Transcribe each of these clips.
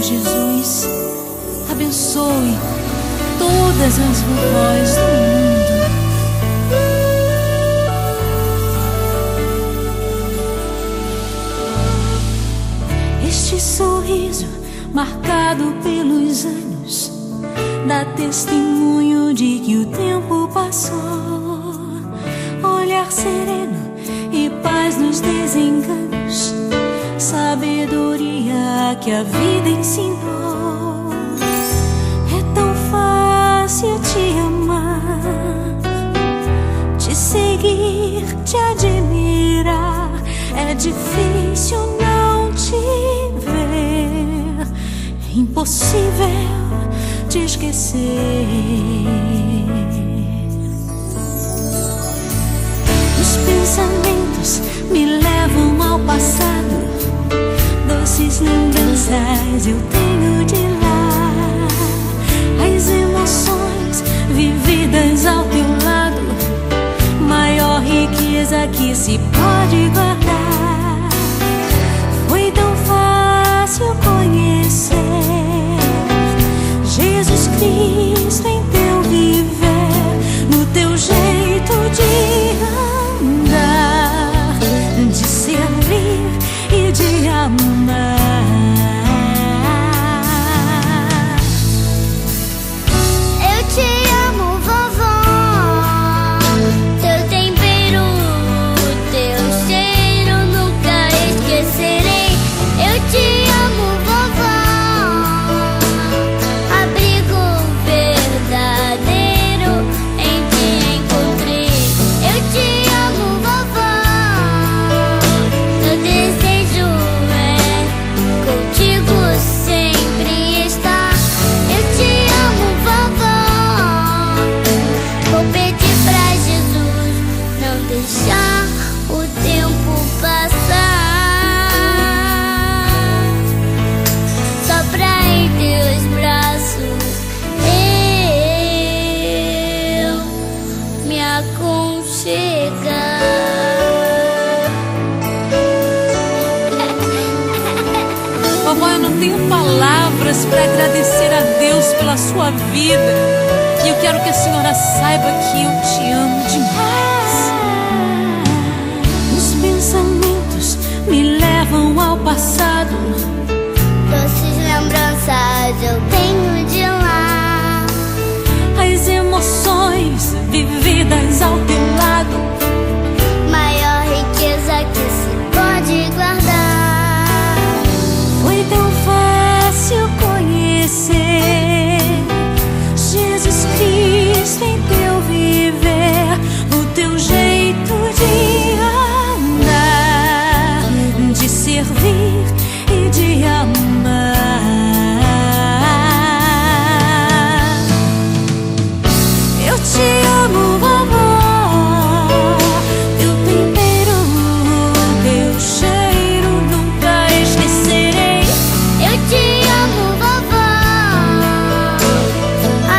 Jesus abençoe todas as vovós do mundo. Este sorriso marcado pelos anos dá testemunho de que o tempo passou. Olhar sereno e paz nos desenganos, sabedoria que a vida ensinou. É tão fácil te amar, te seguir, te admirar. É difícil não te ver, é impossível te esquecer. Os pensamentos me levam ao passado, doces lembranças eu tenho de lá. As emoções vividas ao teu lado, maior riqueza que se pode guardar. Foi tão fácil conhecer Jesus Cristo em teu viver, no teu jeito de andar, de servir e de amar. Eu te amo, vovó. Teu tempero, teu cheiro nunca esquecerei. Eu te amo, vovó. Abrigo verdadeiro em ti encontrei. Eu te amo, vovó. Meu desejo é contigo sempre estar. Eu te amo, vovó. Vou pedir pra Jesus não deixar o tempo passar, só pra em teus braços eu me aconchegar. Vovó, eu não tenho palavras para agradecer a Deus pela sua vida. E eu quero que a senhora saiba que eu te amo demais. Os pensamentos me levam ao passado, Doces lembranças eu tenho de lá. as emoções vividas ao teu lado, Maior riqueza que se pode guardar. foi tão fácil conhecer Jesus Cristo em teu viver, no teu jeito de andar, de servir e de amar. Eu te amo, vovó. Teu tempero, teu cheiro nunca esquecerei. Eu te amo, vovó.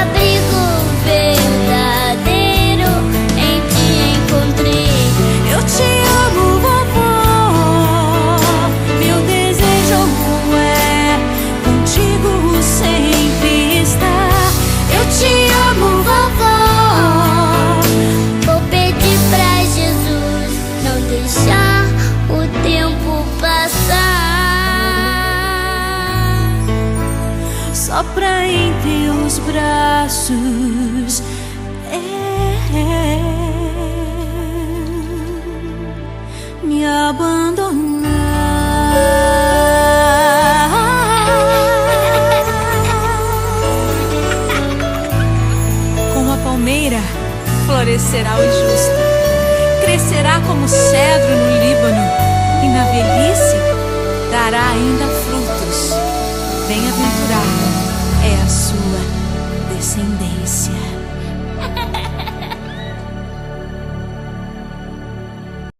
Abrigo verdadeiro em ti encontrei. Eu te amo, vovó. Meu desejo é contigo sempre estar. Eu te amo, vovó. Vou pedir pra Jesus não deixar o tempo passar, Só pra em teus braços me abandonar. Como a palmeira florescerá o justo, crescerá como cedro no Líbano, e na velhice dará ainda frutos. Bem-aventurada é a sua descendência.